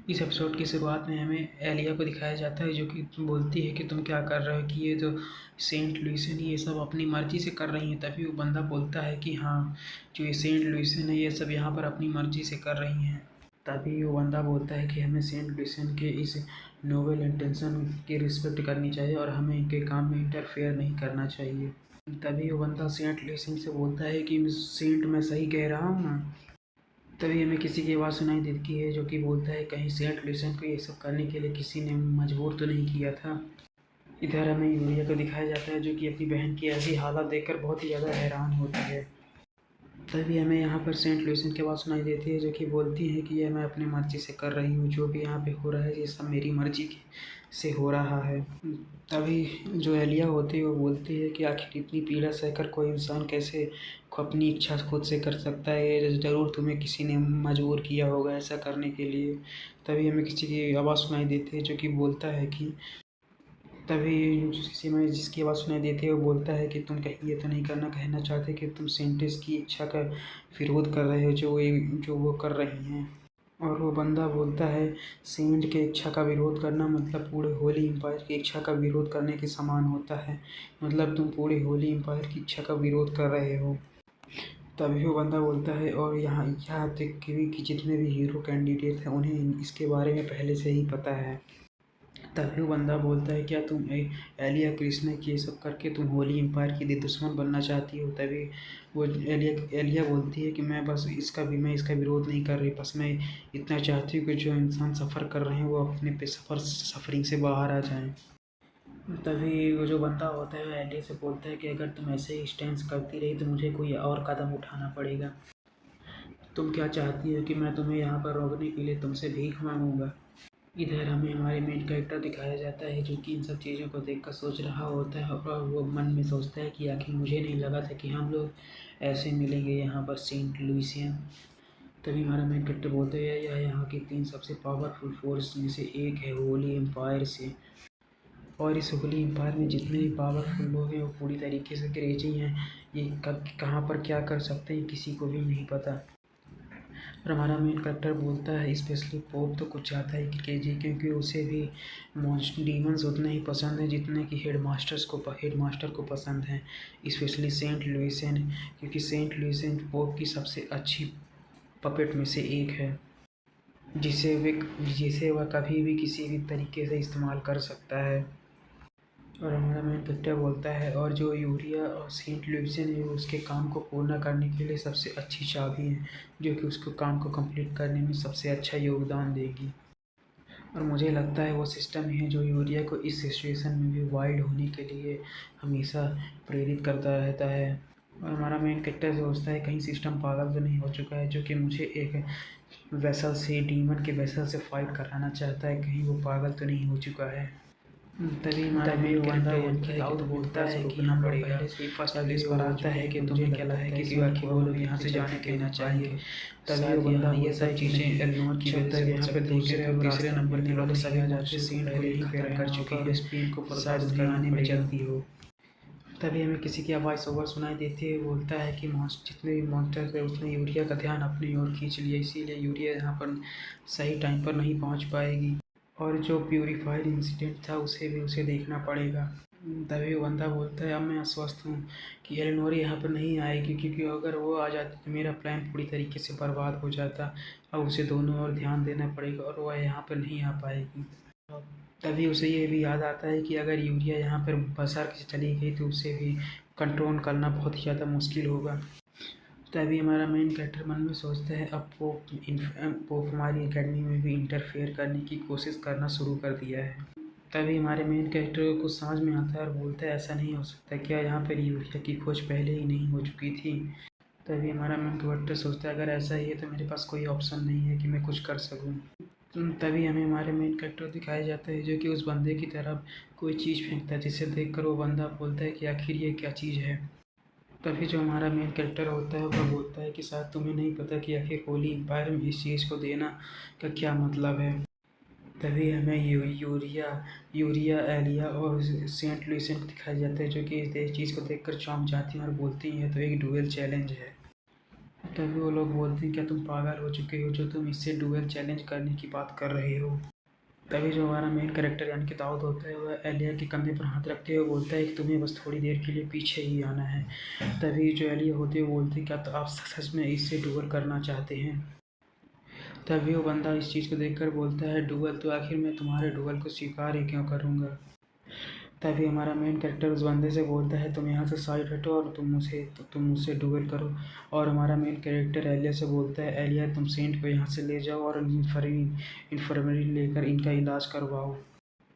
इस एपिसोड की शुरुआत में हमें एलिया को दिखाया जाता है, जो कि बोलती है कि तुम क्या कर रहे हो, कि ये जो सेंट लुइसन ये सब अपनी मर्जी से कर रही हैं। तभी वो बंदा बोलता है कि हाँ, जो ये सेंट लुइसन है ये सब यहाँ पर अपनी मर्जी से कर रही हैं। तभी वो बंदा बोलता है कि हमें सेंट लुइसन के इस नोबल इंटेंशन की रिस्पेक्ट करनी चाहिए और हमें इनके काम में इंटरफेयर नहीं करना चाहिए। तभी वो बंदा सेंट लुइसन से बोलता है कि सेंट, मैं सही कह रहा हूँ ना। तभी हमें किसी की आवाज़ सुनाई देती है, जो कि बोलता है कहीं सेंट लुइसन को ये सब करने के लिए किसी ने मजबूर तो नहीं किया था। इधर हमें यूरिया को दिखाया जाता है, जो कि अपनी बहन की ऐसी हालत देखकर बहुत ही ज़्यादा हैरान होती है। तभी हमें यहाँ पर सेंट लुइसन की आवाज़ सुनाई देती है, जो कि बोलती है कि ये मैं अपनी मर्ज़ी से कर रही हूँ, जो भी यहाँ पे हो रहा है ये सब मेरी मर्ज़ी से हो रहा है। तभी जो एलिया होती है वो बोलती है कि आखिर इतनी पीड़ा सहकर कोई इंसान कैसे अपनी इच्छा खुद से कर सकता है, ज़रूर तुम्हें किसी ने मजबूर किया होगा ऐसा करने के लिए। तभी हमें किसी की आवाज़ सुनाई देती है, जो कि बोलता है कि तभी किसी में जिसकी आवाज़ सुनाई देती है वो बोलता है कि तुम कहीं ये तो नहीं कहना चाहते कि तुम सेंटिस की इच्छा का विरोध कर रहे हो जो वो कर रही हैं। और वो बंदा बोलता है सेंट के इच्छा का विरोध करना मतलब पूरे होली एम्पायर की इच्छा का विरोध करने के समान होता है, मतलब तुम पूरे होली एम्पायर की इच्छा का विरोध कर रहे हो। तभी वो बंदा बोलता है और यहाँ यहाँ तक कि जितने भी हीरो कैंडिडेट हैं उन्हें इसके बारे में पहले से ही पता है। तभी वो बंदा बोलता है क्या तुम एलिया कृष्णा की ये सब करके तुम होली एम्पायर की दुश्मन बनना चाहती हो। तभी वो एलिया बोलती है कि मैं इसका विरोध नहीं कर रही, बस मैं इतना चाहती हूँ कि जो इंसान सफ़र कर रहे हैं वो अपने पे सफरिंग से बाहर आ जाएं। तभी वो जो बंदा होता है वो एलिया से बोलता है कि अगर तुम ऐसे ही स्टैंड करती रही तो मुझे कोई और कदम उठाना पड़ेगा। तुम क्या चाहती हो कि मैं तुम्हें यहाँ पर रोकने के लिए तुमसे भीख मांगूंगा। इधर हमें हमारे मेन कैरेक्टर दिखाया जाता है, जो कि इन सब चीज़ों को देखकर सोच रहा होता है और वो मन में सोचता है कि आखिर मुझे नहीं लगा था कि हम लोग ऐसे मिलेंगे यहाँ पर सेंट लुइसिया। तभी हमारा मेन कैरेक्टर बोलते हैं यह यहाँ की 3 सबसे पावरफुल फोर्स में से एक है होली एम्पायर से, और इस होली एम्पायर में जितने भी पावरफुल लोग हैं वो पूरी तरीके से क्रेजी हैं। ये कब कहाँ पर क्या कर सकते हैं किसी को भी नहीं पता। और हमारा मेन कैरेक्टर बोलता है स्पेशली पोप तो कुछ ज़्यादा ही क्रेजी, क्योंकि उसे भी डीमंस उतने ही पसंद हैं जितने कि हेडमास्टर को पसंद हैं, स्पेशली सेंट लुइसन, क्योंकि सेंट लुइसन पोप की सबसे अच्छी पपेट में से एक है, जिसे वह कभी भी किसी भी तरीके से इस्तेमाल कर सकता है। और हमारा मेन कैरेक्टर बोलता है और जो यूरिया और सेंट लुइसन है उसके काम को पूर्ण करने के लिए सबसे अच्छी चाबी है, जो कि उसको काम को कंप्लीट करने में सबसे अच्छा योगदान देगी। और मुझे लगता है वो सिस्टम ही है जो यूरिया को इस सिचुएशन में भी वाइल्ड होने के लिए हमेशा प्रेरित करता रहता है। और हमारा मेन कैरेक्टर सोचता है कहीं सिस्टम पागल तो नहीं हो चुका है, जो कि मुझे एक वेसल से डीमन के वेसल से फाइट कराना चाहता है, कहीं वो पागल तो नहीं हो चुका है। तभी वो बंदा बोलता है कि हम लोग पहले से ही फर्स्ट प्लेस पर आता है कि तुम्हें क्या लगता है कि आखिर वो लोग यहाँ से जाने देना चाहिए। तभी वो बंदा ये सब चीज़ें एलिनोर की वजह से यहाँ पे दूसरे और तीसरे नंबर के वाले सभी मॉन्स्टर सीन को ही खत्म कर चुकी है, स्पिन को प्रोसेस कराने में जल्दी हो। तभी हमें किसी की आवाज़ ओवर सुनाई देती है, बोलता है कि जितने भी मॉन्स्टर थे उसने यूरिया का ध्यान अपनी ओर खींच लिया, इसीलिए यूरिया यहाँ पर सही टाइम पर नहीं पहुँच पाएगी, और जो प्यूरीफायर इंसिडेंट था उसे देखना पड़ेगा। तभी वो बंदा बोलता है अब मैं आश्वस्त हूँ कि एलेनोर यहाँ पर नहीं आएगी, क्योंकि अगर वो आ जाती तो मेरा प्लान पूरी तरीके से बर्बाद हो जाता। अब उसे दोनों ओर ध्यान देना पड़ेगा और वह यहाँ पर नहीं आ पाएगी। तभी उसे ये भी याद आता है कि अगर यूरिया यहाँ पर बसर के चली गई तो उसे भी कंट्रोल करना बहुत ही ज़्यादा मुश्किल होगा। तभी हमारा मेन कैरेक्टर मन में सोचता है अब पोप हमारी एकेडमी में भी इंटरफेयर करने की कोशिश करना शुरू कर दिया है। तभी हमारे मेन कैरेक्टर को समझ में आता है और बोलता है ऐसा नहीं हो सकता, क्या यहाँ पर यूरिया की खोज पहले ही नहीं हो चुकी थी। तभी हमारा मेन कैरेक्टर सोचता है अगर ऐसा ही है तो मेरे पास कोई ऑप्शन नहीं है कि मैं कुछ कर सकूँ। तभी हमें हमारे मेन कैरेक्टर दिखाया जाता है, जो कि उस बंदे की तरफ कोई चीज़ फेंकता है, जिसे देखकर वो बंदा बोलता है कि आखिर ये क्या चीज़ है। तभी जो हमारा मेन कैरेक्टर होता है वह बोलता है कि शायद तुम्हें नहीं पता कि आखिर होली एम्पायर में इस चीज़ को देना का क्या मतलब है। तभी हमें यूरिया एलिया और सेंट लुइसन को दिखाया जाता है, जो कि इस चीज़ को देखकर चौंक जाती हैं और बोलती हैं तो एक डुअल चैलेंज है। तभी वो लोग बोलते हैं क्या तुम पागल हो चुके हो जो तुम इससे डुएल चैलेंज करने की बात कर रहे हो। तभी जो हमारा मेन कैरेक्टर यानी कि दाऊद होता है वह एलिया के कंधे पर हाथ रखते हुए बोलता है कि तुम्हें बस थोड़ी देर के लिए पीछे ही आना है। तभी जो एलिया होती है वो बोलती है क्या तो आप सच में इससे डुएल करना चाहते हैं। तभी वो बंदा इस चीज़ को देखकर बोलता है डुएल तो आखिर मैं तुम्हारे डुएल को स्वीकार ही क्यों करूँगा। तभी हमारा मेन कैरेक्टर उस बंदे से बोलता है तुम यहाँ से साइड हटो और तुम मुझसे डुएल करो। और हमारा मेन कैरेक्टर एलिया से बोलता है एलिया तुम सेंट को यहाँ से ले जाओ और इन्फर्मरी लेकर इनका इलाज करवाओ।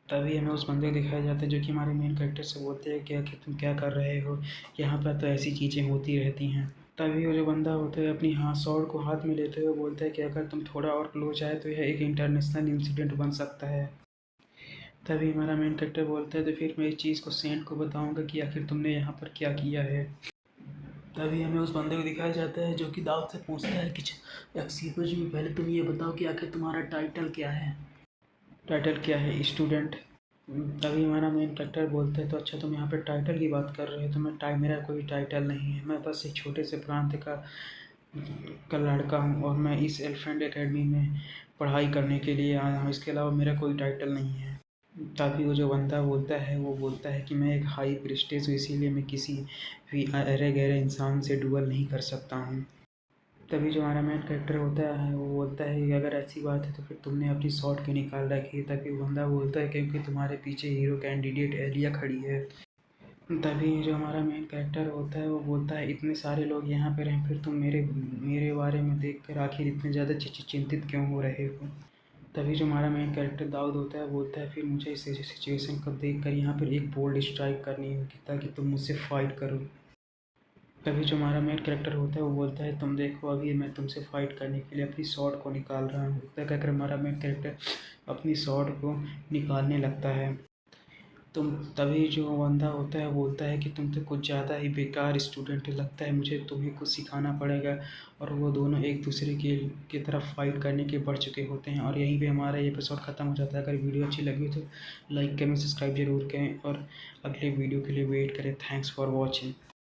तभी हमें उस बंदे को दिखाया जाता है जो कि हमारे मेन कैरेक्टर से बोलते हैं क्या कि तुम क्या कर रहे हो, यहाँ पर तो ऐसी चीज़ें होती रहती हैं। तभी वो जो बंदा होता है अपनी स्वॉर्ड को हाथ में लेते हुए बोलता है कि अगर तुम थोड़ा और क्लोज आए तो यह एक इंटरनेशनल इंसिडेंट बन सकता है। तभी हमारा मेन कैरेक्टर बोलता है तो फिर मैं इस चीज़ को सेंट को बताऊंगा कि आखिर तुमने यहाँ पर क्या किया है। तभी हमें उस बंदे को दिखाया जाता है जो कि दाऊद से पूछता है कि एक्सक्यूज मी पहले तुम ये बताओ कि आखिर तुम्हारा टाइटल क्या है। टाइटल क्या है स्टूडेंट। तभी हमारा मेन कैरेक्टर बोलता है तो अच्छा तुम यहाँ पर टाइटल की बात कर रहे हो तो मेरा कोई टाइटल नहीं है, मैं बस एक छोटे से प्रांत का लड़का हूँ और मैं इस एलिफेंट एकेडमी में पढ़ाई करने के लिए आया हूँ, इसके अलावा मेरा कोई टाइटल नहीं है। तभी वो जो बंदा बोलता है वो बोलता है कि मैं एक हाई प्रिस्टेज हूँ इसीलिए मैं किसी भी अरे गहरे इंसान से डुएल नहीं कर सकता हूँ। तभी जो हमारा मेन कैरेक्टर होता है वो बोलता है कि अगर ऐसी बात है तो फिर तुमने अपनी शॉट क्यों निकाल रखी है। तभी वो बंदा बोलता है क्योंकि तुम्हारे पीछे हीरो कैंडिडेट एलिया खड़ी है। तभी जो हमारा मेन कैरेक्टर होता है वो बोलता है इतने सारे लोग यहाँ पर हैं फिर तुम मेरे मेरे बारे में देखकर आखिर इतने ज़्यादा चिंतित क्यों हो रहे हो। तभी जो हमारा मेन कैरेक्टर दाऊद होता है बोलता है फिर मुझे इस सिचुएशन को देखकर यहाँ पर एक बोल्ड स्ट्राइक करनी होगी ताकि तुम मुझसे फाइट करो। तभी जो हमारा मेन कैरेक्टर होता है वो बोलता है तुम देखो अभी मैं तुमसे फाइट करने के लिए अपनी शॉर्ट को निकाल रहा हूँ। तब कहकर हमारा मेन कैरेक्टर अपनी शॉर्ट को निकालने लगता है। तुम तभी जो बंदा होता है बोलता है कि तुम तो कुछ ज़्यादा ही बेकार स्टूडेंट लगता है, मुझे तुम्हें कुछ सिखाना पड़ेगा। और वो दोनों एक दूसरे की तरफ फाइट करने के बढ़ चुके होते हैं और यहीं पे हमारा ये एपिसोड ख़त्म हो जाता है। अगर वीडियो अच्छी लगी तो लाइक कमेंट सब्सक्राइब जरूर करें और अगले वीडियो के लिए वेट करें। Thanks for watching.